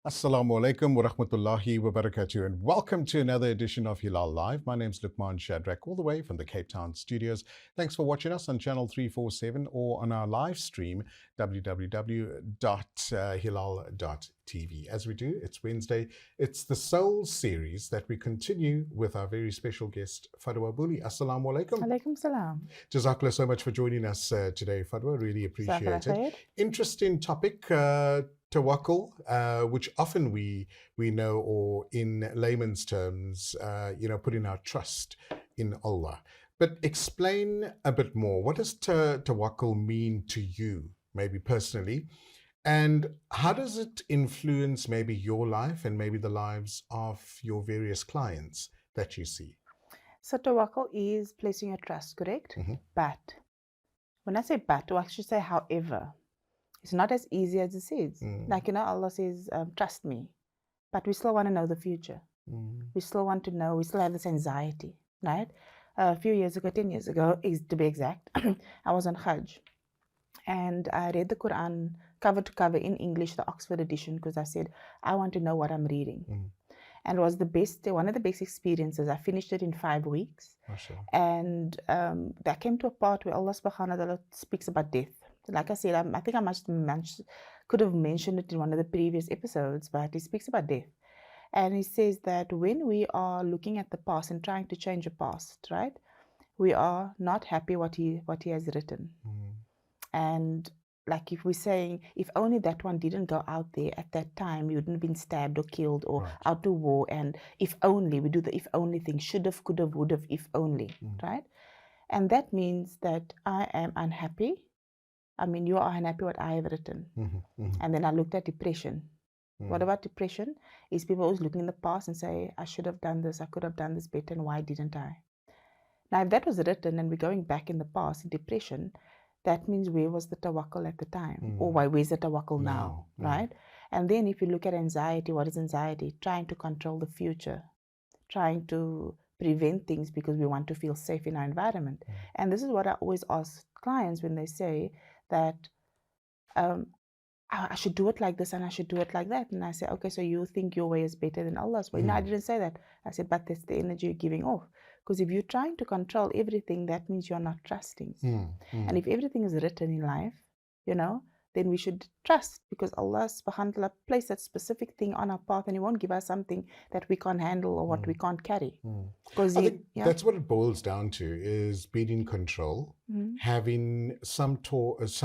Assalamu alaikum wa rahmatullahi wa barakatuh, and welcome to another edition of Hilaal Live. My name's Lukman Shadrack, all the way from the Cape Town studios. Thanks for watching us on channel 347 or on our live stream, www.hilal.tv. As we do, it's Wednesday. It's the Soul series that we continue with our very special guest, Fadwa Booley. Assalamu alaikum. Alaikum salam. Jazakallah so much for joining us today, Fadwa. Really appreciate it. Interesting topic. Tawakkul, which often we know, or in layman's terms, putting our trust in Allah. But explain a bit more. What does tawakkul mean to you, maybe personally, and how does it influence maybe your life and maybe the lives of your various clients that you see? So tawakkul is placing your trust, correct? But when I say but, or I should say however, it's not as easy as it says. Like, Allah says, trust me. But we still want to know the future. We still want to know, we still have this anxiety, right? A few years ago, 10 years ago, to be exact, I was on Hajj. And I read the Quran cover to cover in English, the Oxford edition, because I said, I want to know what I'm reading. And it was one of the best experiences. I finished it in 5 weeks. And that came to a part where Allah subhanahu wa ta'ala speaks about death. Like I said, I think I could have mentioned it in one of the previous episodes, but he speaks about death. And he says that when we are looking at the past and trying to change the past, right, we are not happy what he has written. And like if we're saying, if only that one didn't go out there at that time, you wouldn't have been stabbed or killed or out to war. And if only, we do the if only thing, should have, could have, would have, if only, right? And that means that I am unhappy. I mean, you are unhappy what I have written. And then I looked at depression. What about depression? Is people always looking in the past and say, I should have done this, I could have done this better, and why didn't I? Now, if that was written and we're going back in the past in depression, that means where was the tawakkul at the time? Or where's the tawakkul now, right? And then if you look at anxiety, what is anxiety? Trying to control the future, trying to prevent things because we want to feel safe in our environment. And this is what I always ask clients when they say that I should do it like this and I should do it like that. And I say, okay, so you think your way is better than Allah's way. No, I didn't say that. I said, but that's the energy you're giving off. Because if you're trying to control everything, that means you're not trusting. And if everything is written in life, then we should trust, because Allah subhanahu wa ta'ala placed that specific thing on our path, and He won't give us something that we can't handle or what we can't carry. Because I think that's what it boils down to, is being in control, having some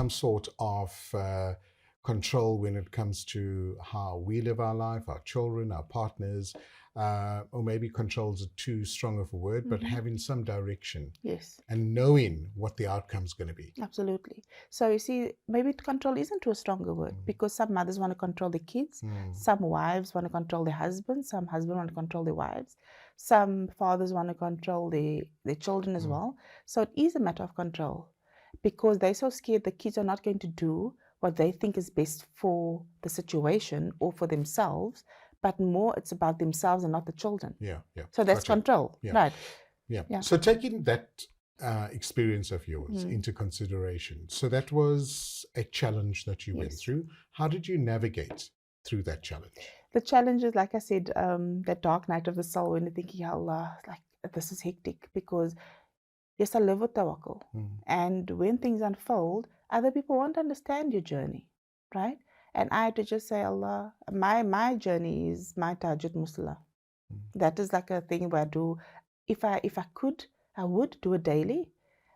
sort of control when it comes to how we live our life, our children, our partners, or maybe control is too strong of a word, but having some direction. Yes. And knowing what the outcome is going to be. Absolutely. So you see, maybe control isn't too strong a word, because some mothers want to control the kids, some wives want to control their husbands, some husbands want to control their wives, some fathers want to control their children as well. So it is a matter of control, because they're so scared the kids are not going to do what they think is best for the situation or for themselves, but more it's about themselves and not the children. So that's control, right? So taking that experience of yours into consideration, so that was a challenge that you went through. How did you navigate through that challenge? The challenge is, like I said, that dark night of the soul, when you're thinking, Allah, like, this is hectic, because yes, I live with tawakkul. And when things unfold, other people won't understand your journey, right? And I had to just say, Allah, my journey is my Tajud Musla. That is like a thing where I do. If I could, I would do it daily.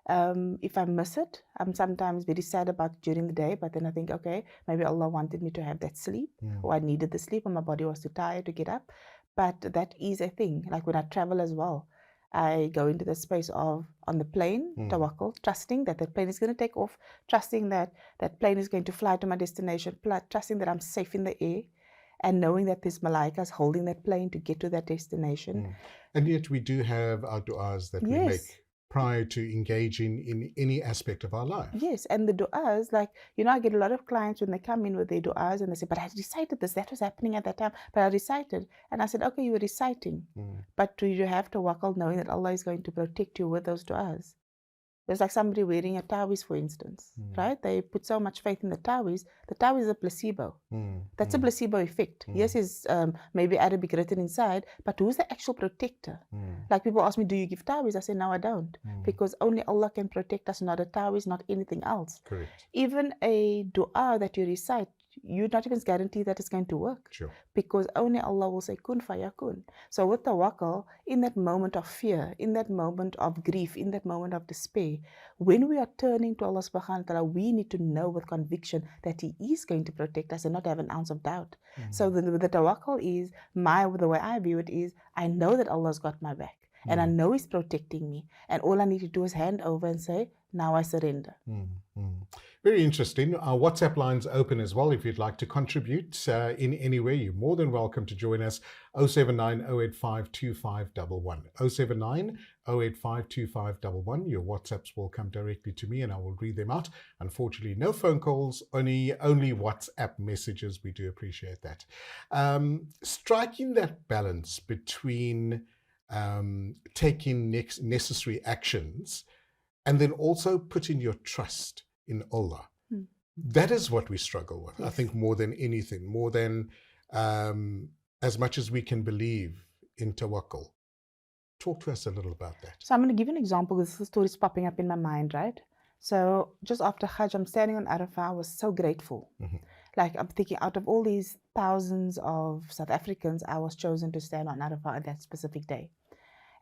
If I miss it, I'm sometimes very sad about it during the day, but then I think, okay, maybe Allah wanted me to have that sleep, or I needed the sleep, and my body was too tired to get up. But that is a thing. Like when I travel as well, I go into the space of, on the plane, tawakkul, trusting that plane is going to take off, trusting that plane is going to fly to my destination, trusting that I'm safe in the air, and knowing that there's malaikas holding that plane to get to that destination. And yet we do have our du'as that we make prior to engaging in any aspect of our life. Yes, and the du'as, like, I get a lot of clients when they come in with their du'as and they say, but I recited this, that was happening at that time, but I recited. And I said, okay, you were reciting, but do you have tawakkul knowing that Allah is going to protect you with those du'as? It's like somebody wearing a tawiz, for instance, right? They put so much faith in the tawiz. The tawiz is a placebo. That's a placebo effect. Yes, it's maybe Arabic written inside, but who's the actual protector? Like people ask me, do you give tawiz? I say, no, I don't. Because only Allah can protect us, not a tawiz, not anything else. Correct. Even a dua that you recite, you're not even guaranteed that it's going to work. Sure. Because only Allah will say kun fayakun. So with tawakkul, in that moment of fear, in that moment of grief, in that moment of despair, when we are turning to Allah subhanahu wa ta'ala, we need to know with conviction that He is going to protect us and not have an ounce of doubt. So the tawakkul is, the way I view it is, I know that Allah's got my back. And I know He's protecting me. And all I need to do is hand over and say, now I surrender. Very interesting. Our WhatsApp line's open as well. If you'd like to contribute in any way, you're more than welcome to join us. 079 085 2511. 079 085 2511. Your WhatsApps will come directly to me and I will read them out. Unfortunately, no phone calls, only WhatsApp messages. We do appreciate that. Striking that balance between taking necessary actions and then also putting your trust in Allah. That is what we struggle with, yes. I think, more than anything, more than as much as we can believe in tawakkul. Talk to us a little about that. So I'm going to give you an example because the story is popping up in my mind, right? So just after Hajj, I'm standing on Arafah. I was so grateful. Like I'm thinking, out of all these thousands of South Africans, I was chosen to stand on Arafah at that specific day.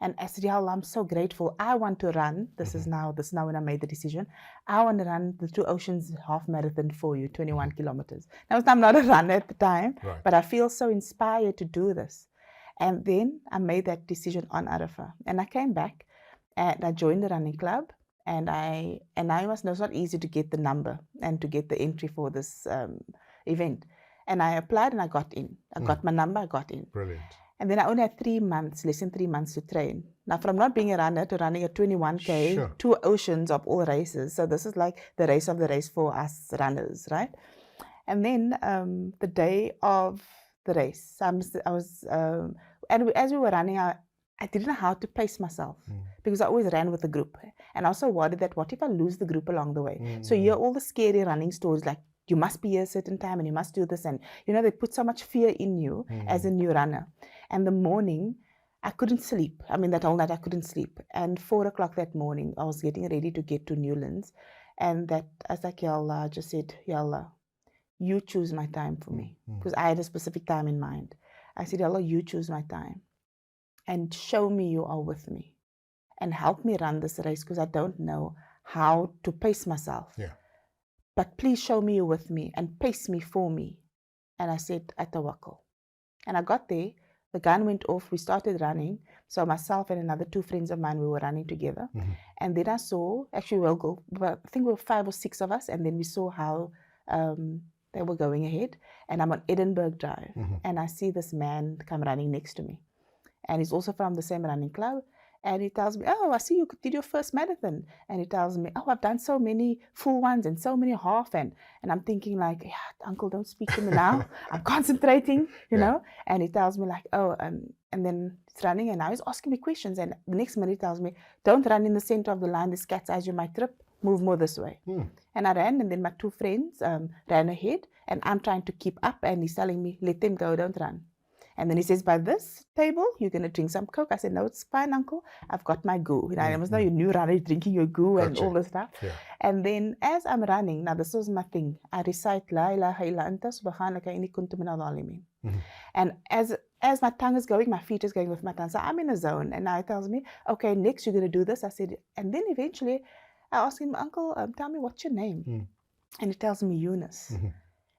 And I said, Ya Allah, I'm so grateful. I want to run. This is now when I made the decision. I want to run the Two Oceans half marathon for you, 21 kilometers. Now, I'm not a runner at the time, right. But I feel so inspired to do this. And then I made that decision on Arafah. And I came back and I joined the running club. And it was not easy to get the number and to get the entry for this event. And I applied and I got in. I got my number, I got in. Brilliant. And then I only had less than 3 months to train. Now, from not being a runner to running a 21K, sure. 2 oceans of all races. So this is like the race of the race for us runners, right? And then the day of the race, and as we were running, I didn't know how to pace myself because I always ran with the group. And I also worried that what if I lose the group along the way? So you hear all the scary running stories like, you must be here a certain time and you must do this. And, they put so much fear in you as a new runner. And the morning, I couldn't sleep. I mean, that whole night I couldn't sleep. And 4 o'clock that morning, I was getting ready to get to Newlands. And I was like, Ya Allah, I just said, Ya Allah, you choose my time for me. Because I had a specific time in mind. I said, Ya Allah, you choose my time. And show me you are with me. And help me run this race because I don't know how to pace myself. Yeah. But please show me you're with me and pace me for me. And I said, tawakkul. And I got there, the gun went off, we started running. So myself and another 2 friends of mine, we were running together. And then I saw, actually we'll go, but I think we were 5 or 6 of us. And then we saw how they were going ahead. And I'm on Edinburgh Drive. And I see this man come running next to me. And he's also from the same running club. And he tells me, oh, I see you did your first marathon. And he tells me, oh, I've done so many full ones and so many half. And I'm thinking like, yeah, uncle, don't speak to me now. I'm concentrating, you know. And he tells me like, oh, and then it's running. And now he's asking me questions. And the next minute he tells me, don't run in the center of the line. There's cat's eyes, you might trip. Move more this way. And I ran. And then my 2 friends ran ahead. And I'm trying to keep up. And he's telling me, let them go, don't run. And then he says, by this table, you're going to drink some Coke. I said, no, it's fine, uncle. I've got my goo. I must know you knew running, drinking your goo and all this stuff. Yeah. And then as I'm running, now this was my thing. I recite, La ilaha illa anta subhanaka inni kuntu minadh dhalimin. And as my tongue is going, my feet is going with my tongue. So I'm in a zone. And now he tells me, okay, next you're going to do this. I said, and then eventually I asked him, uncle, tell me what's your name? And he tells me Yunus.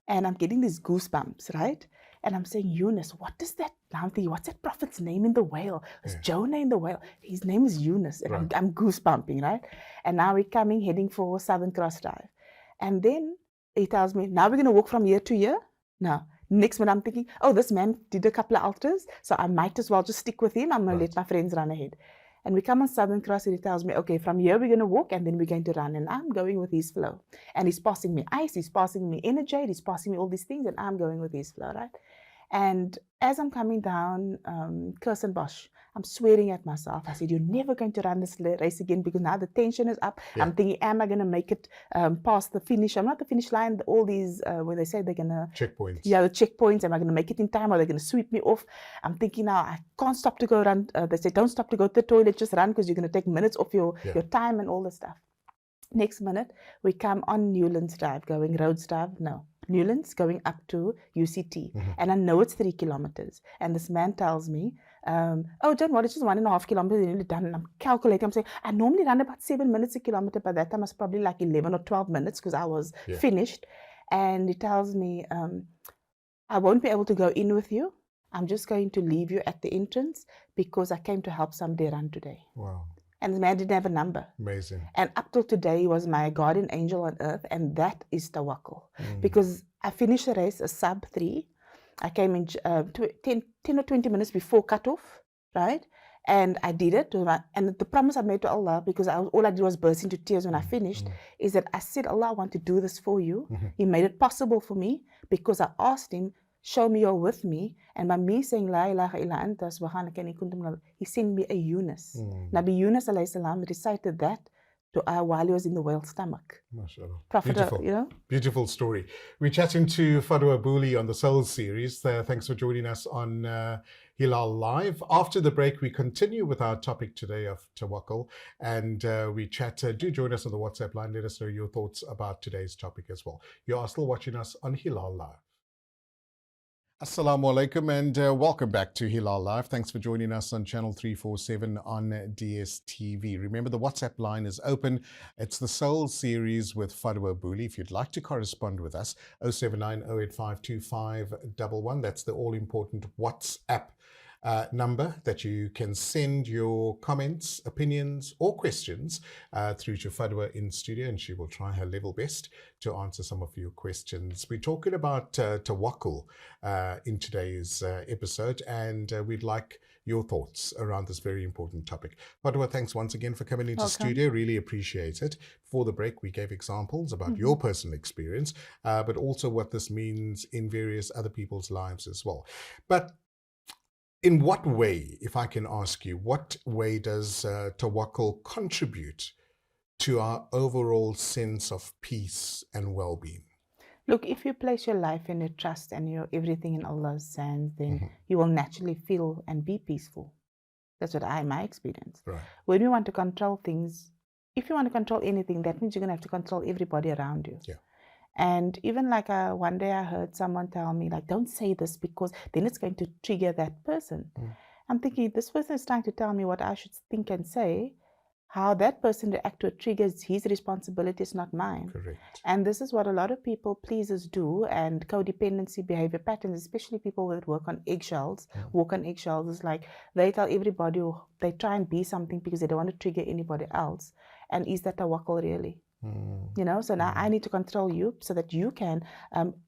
And I'm getting these goosebumps, right? And I'm saying, Yunus, what is that? What's that prophet's name in the whale? It's Jonah in the whale. His name is Yunus. And I'm goosebumping, right? And now we're heading for Southern Cross Drive. And then he tells me, now we're going to walk from year to year. Now, next minute I'm thinking, oh, this man did a couple of ultras, so I might as well just stick with him. I'm going to let my friends run ahead. And we come on Southern Cross and he tells me, okay, from here we're going to walk and then we're going to run. And I'm going with his flow. And he's passing me ice, he's passing me energy, he's passing me all these things and I'm going with his flow, right? And as I'm coming down Kirstenbosch, I'm swearing at myself. I said, you're never going to run this race again, because now the tension is up. I'm thinking, am I going to make it past the finish? I'm not the finish line. All these, where they say they're going to... Checkpoints. Yeah, the checkpoints. Am I going to make it in time? Or they're going to sweep me off? I'm thinking now, I can't stop to go run. They say, don't stop to go to the toilet, just run, because you're going to take minutes off your time and all this stuff. Next minute, we come on Newlands Drive, going Rhodes Drive. No, Newlands, going up to UCT. And I know it's 3 kilometers. And this man tells me, oh, don't worry, it's just 1.5 kilometers, you're nearly done. And I'm calculating, I'm saying, I normally run about 7 minutes a kilometer. By that time, I was probably like 11 or 12 minutes, because I was finished. And he tells me, I won't be able to go in with you. I'm just going to leave you at the entrance, because I came to help somebody run today. Wow. And the man didn't have a number. Amazing. And up till today, he was my guardian angel on earth. And that is Tawakkul. Because I finished the race a sub 3. I came in 10 or 20 minutes before cutoff, right? And I did it. And the promise I made to Allah, because all I did was burst into tears when I finished, is that I said, Allah, I want to do this for you. He made it possible for me, because I asked him, show me you're with me. And by me saying, La ilaha illa anta subhanaka inni kuntu minal, he sent me a Yunus. Nabi Yunus alayhi salam recited that to while he was in the whale's stomach. MashaAllah. Prophet, beautiful, beautiful story. We're chatting to Fadwa Booley on the Soul series. Thanks for joining us on Hilaal Live. After the break, we continue with our topic today of Tawakkul, and we chat. Do join us on the WhatsApp line. Let us know your thoughts about today's topic as well. You are still watching us on Hilaal Live. Assalamu alaikum, and welcome back to Hilaal Live. Thanks for joining us on channel 347 on DSTV. Remember, the WhatsApp line is open. It's the Soul series with Fadwa Booley. If you'd like to correspond with us, 079-085-2511. That's the all-important WhatsApp number that you can send your comments, opinions, or questions through to Fadwa in studio, and she will try her level best to answer some of your questions. We're talking about Tawakkul in today's episode, and we'd like your thoughts around this very important topic. Fadwa, thanks once again for coming into studio. Really appreciate it. Before the break, we gave examples about your personal experience, but also what this means in various other people's lives as well. But in what way, if I can ask you, what way does Tawakkul contribute to our overall sense of peace and well-being? Look, if you place your life and your trust and your everything in Allah's hands, then you will naturally feel and be peaceful. That's what my experience. Right. When we want to control things, if you want to control anything, that means you're going to have to control everybody around you. Yeah. And even like one day I heard someone tell me, like, don't say this because then it's going to trigger that person. I'm thinking, this person is trying to tell me what I should think and say. How that person reacts to it triggers his responsibility, is not mine. Correct. And this is what a lot of people pleasers do, and codependency behavior patterns, especially people that work on eggshells, walk on eggshells, is like they tell everybody, they try and be something because they don't want to trigger anybody else. And is that Tawakkul really? You know, so now I need to control you so that you can,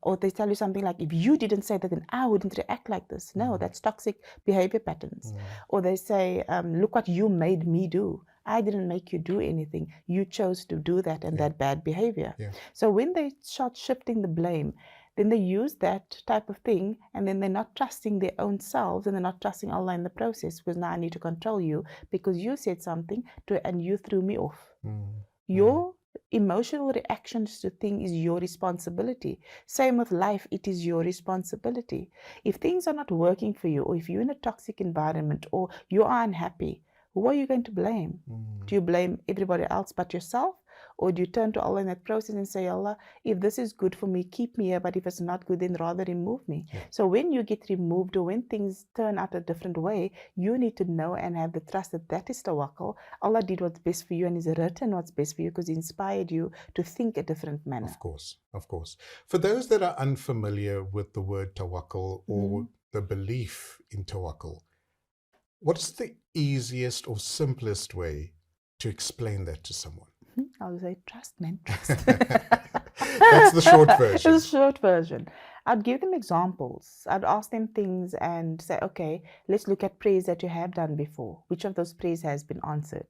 or they tell you something like, if you didn't say that, then I wouldn't react like this. No, that's toxic behavior patterns. Or they say, look what you made me do. I didn't make you do anything. You chose to do that and that bad behavior. So when they start shifting the blame, then they use that type of thing, and then they're not trusting their own selves, and they're not trusting Allah in the process, because now I need to control you because you said something and you threw me off. Your emotional reactions to things is your responsibility. Same with life, it is your responsibility. If things are not working for you, or if you're in a toxic environment, or you are unhappy, who are you going to blame? Do you blame everybody else but yourself? Or do you turn to Allah in that process and say, Allah, if this is good for me, keep me here, but if it's not good, then rather remove me. So when you get removed, or when things turn out a different way, you need to know and have the trust that that is Tawakkul. Allah did what's best for you and is written what's best for you because He inspired you to think a different manner. Of course, of course. For those that are unfamiliar with the word Tawakkul or the belief in Tawakkul, what's the easiest or simplest way to explain that to someone? I would say trust, man, trust. That's the short version. It's the short version. I'd give them examples. I'd ask them things and say, okay, let's look at prayers that you have done before. Which of those prayers has been answered?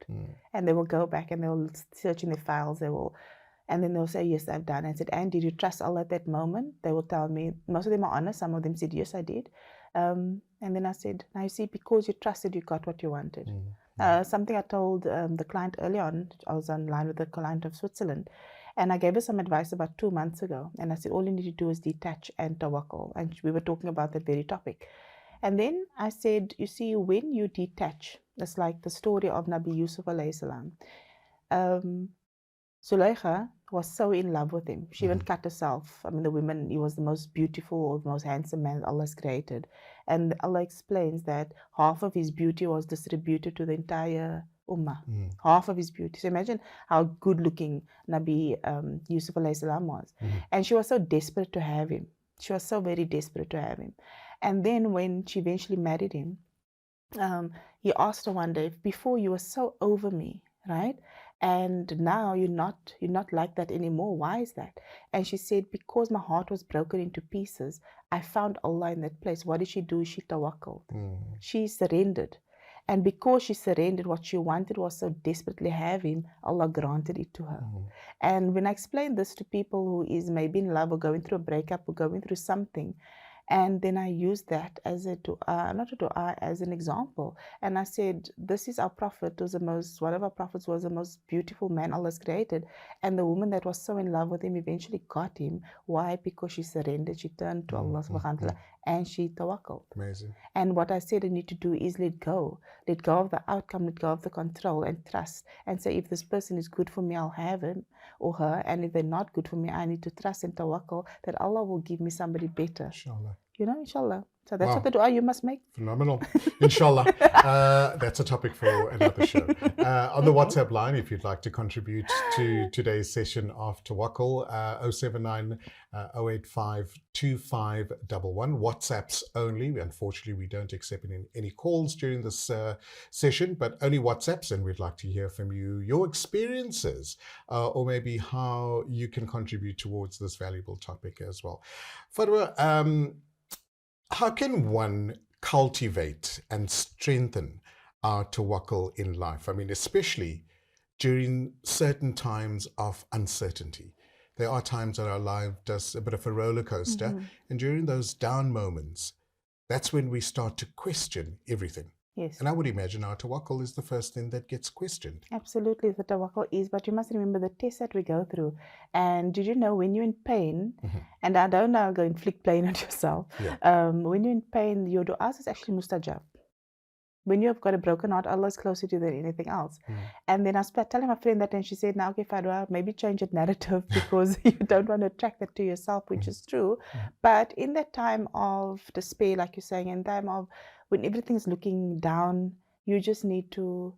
And they will go back and they will search in their files. They will, And then they'll say, yes, I've done. I said, and did you trust Allah at that moment? They will tell me, most of them are honest. Some of them said, yes, I did. And then I said, now you see, because you trusted, you got what you wanted. Something I told the client early on, I was online with the client of Switzerland, and I gave her some advice about 2 months ago. And I said, all you need to do is detach and tawakkul. And we were talking about that very topic. And then I said, you see, when you detach, it's like the story of Nabi Yusuf alayhi salam. Zulaikha was so in love with him. She even cut herself. I mean, the women, he was the most beautiful or the most handsome man Allah has created. And Allah explains that half of his beauty was distributed to the entire ummah. Half of his beauty. So imagine how good looking Nabi Yusuf alayhi salam was. And she was so desperate to have him. She was so very desperate to have him. And then when she eventually married him, he asked her one day, before you were so over me, right? And now you're not like that anymore. Why is that? And she said, because my heart was broken into pieces, I found Allah in that place. What did she do? She tawakkaled. She surrendered. And because she surrendered, what she wanted was so desperately have him, Allah granted it to her. And when I explain this to people who is maybe in love or going through a breakup or going through something, and then I used that as as an example. And I said, this is our prophet, one of our prophets was the most beautiful man Allah has created. And the woman that was so in love with him eventually got him. Why? Because she surrendered, she turned to Allah subhanahu wa ta'ala, and she tawakkaled. Amazing. And what I said I need to do is let go of the outcome, let go of the control, and trust, and say, if this person is good for me, I'll have him or her, and if they're not good for me, I need to trust and tawakkul that Allah will give me somebody better. Inshallah. Inshallah. So that's what the dua you must make. Phenomenal. Inshallah. That's a topic for another show. On the WhatsApp line, if you'd like to contribute to today's session of Tawakkul, 079 085 2511. WhatsApps only. Unfortunately, we don't accept any calls during this session, but only WhatsApps, and we'd like to hear from you, your experiences, or maybe how you can contribute towards this valuable topic as well. Fadwa, how can one cultivate and strengthen our tawakkul in life? I mean, especially during certain times of uncertainty. There are times that our life does a bit of a roller coaster, and during those down moments, that's when we start to question everything. Yes. And I would imagine our tawakkul is the first thing that gets questioned. Absolutely, the tawakkul is, but you must remember the test that we go through. And did you know when you're in pain, and I don't know, go inflict pain on yourself, when you're in pain, your du'as is actually mustajab. When you have got a broken heart, Allah is closer to you than anything else. And then I was telling my friend that, and she said, now, okay, Fadwa, maybe change that narrative because you don't want to attract that to yourself, which is true. But in that time of despair, like you're saying, in time of when everything's looking down, you just need to,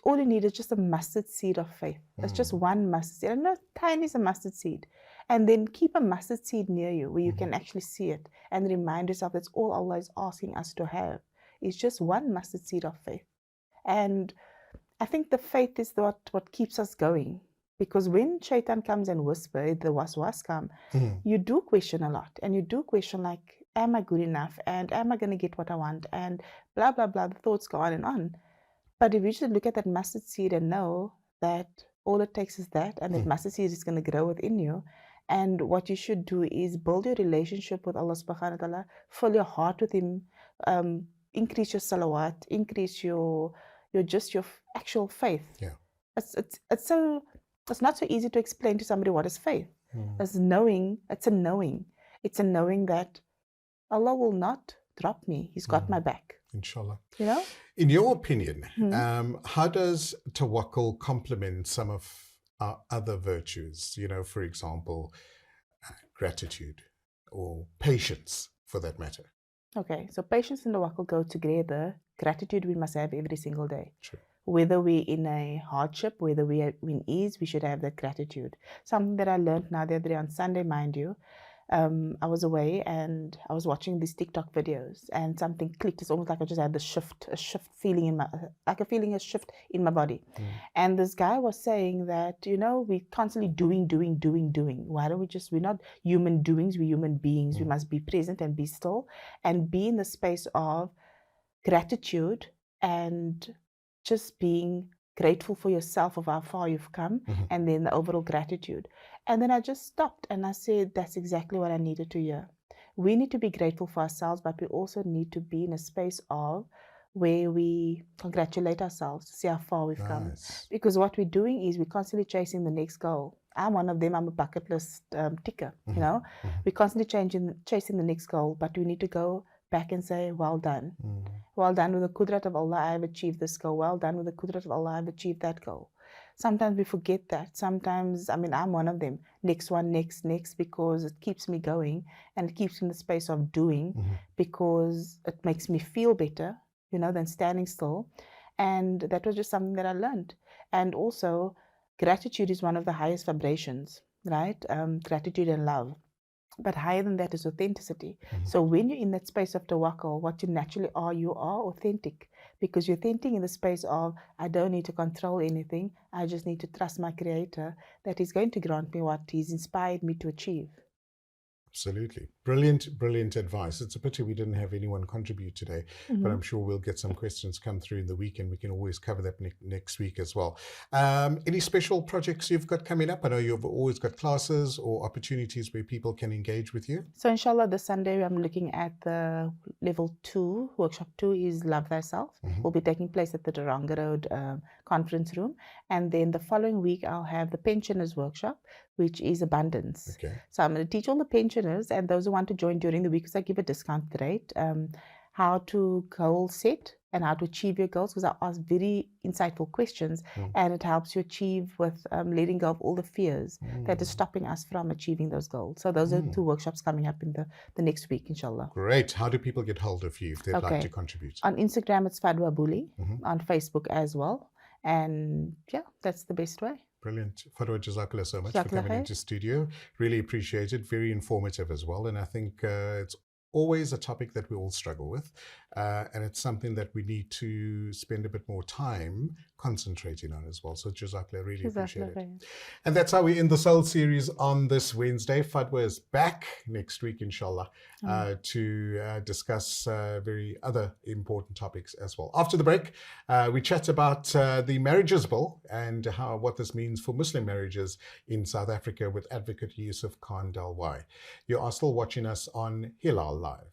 all you need is just a mustard seed of faith. It's just one mustard seed. I know tiny is a mustard seed. And then keep a mustard seed near you where you can actually see it and remind yourself that's all Allah is asking us to have. It's just one mustard seed of faith. And I think the faith is what keeps us going. Because when shaitan comes and whispers, the waswas come, you do question a lot. And you do question like, am I good enough? And am I going to get what I want? And blah, blah, blah. The thoughts go on and on. But if you just look at that mustard seed and know that all it takes is that, and that mustard seed is going to grow within you. And what you should do is build your relationship with Allah subhanahu wa ta'ala, fill your heart with Him, increase your salawat, increase your actual faith. Yeah. It's not so easy to explain to somebody what is faith. It's a knowing that Allah will not drop me. He's got my back. Inshallah. You know? In your opinion, how does tawakkul complement some of our other virtues? For example, gratitude or patience, for that matter. Okay, so patience and tawakkul go together. Gratitude we must have every single day. True. Whether we're in a hardship, whether we're in ease, we should have that gratitude. Something that I learned now the other day on Sunday, mind you. I was away and I was watching these TikTok videos and something clicked. It's almost like I just had a shift feeling a shift in my body. And this guy was saying that, we're constantly doing. Why don't we're not human doings, we're human beings. We must be present and be still and be in the space of gratitude and just being grateful for yourself of how far you've come, and then the overall gratitude. And then I just stopped and I said, that's exactly what I needed to hear. We need to be grateful for ourselves, but we also need to be in a space of where we congratulate ourselves to see how far we've come. Because what we're doing is we're constantly chasing the next goal. I'm one of them. I'm a bucket list ticker. You know, we're constantly chasing the next goal, but we need to go back and say, well done. Well done with the Qudrat of Allah, I have achieved this goal. Well done with the Qudrat of Allah, I have achieved that goal. Sometimes we forget that. Sometimes, I mean, I'm one of them. Next one, next, because it keeps me going and it keeps me in the space of doing because it makes me feel better, you know, than standing still. And that was just something that I learned. And also, gratitude is one of the highest vibrations, right? Gratitude and love. But higher than that is authenticity. So when you're in that space of tawakkul, what you naturally are, you are authentic. Because you're authentic in the space of, I don't need to control anything. I just need to trust my Creator that He's going to grant me what He's inspired me to achieve. Absolutely. Brilliant, brilliant advice. It's a pity we didn't have anyone contribute today, but I'm sure we'll get some questions come through in the week and we can always cover that next week as well. Any special projects you've got coming up? I know you've always got classes or opportunities where people can engage with you. So inshallah, this Sunday, I'm looking at the level 2, workshop 2 is Love Thyself. Will be taking place at the Duranga Road conference room. And then the following week, I'll have the pensioners workshop, which is abundance. Okay. So I'm going to teach all the pensioners and those who want to join during the week, because I give a discount rate, how to goal set and how to achieve your goals, because I ask very insightful questions and it helps you achieve with letting go of all the fears that is stopping us from achieving those goals. So those are 2 workshops coming up in the next week, inshallah. Great. How do people get hold of you if they'd like to contribute? On Instagram, it's Fadwa Booley. On Facebook as well. And yeah, that's the best way. Brilliant. Fadwa, Jazakallah so much for coming into studio. Really appreciate it. Very informative as well. And I think it's always a topic that we all struggle with. And it's something that we need to spend a bit more time concentrating on as well. So Jazakallah, really appreciate it. And that's how we end the Soul series on this Wednesday. Fadwa is back next week, inshallah, to discuss very other important topics as well. After the break, we chat about the Marriages Bill and what this means for Muslim marriages in South Africa with Advocate Yusuf Khan Dalwai. You are still watching us on Hilaal Live.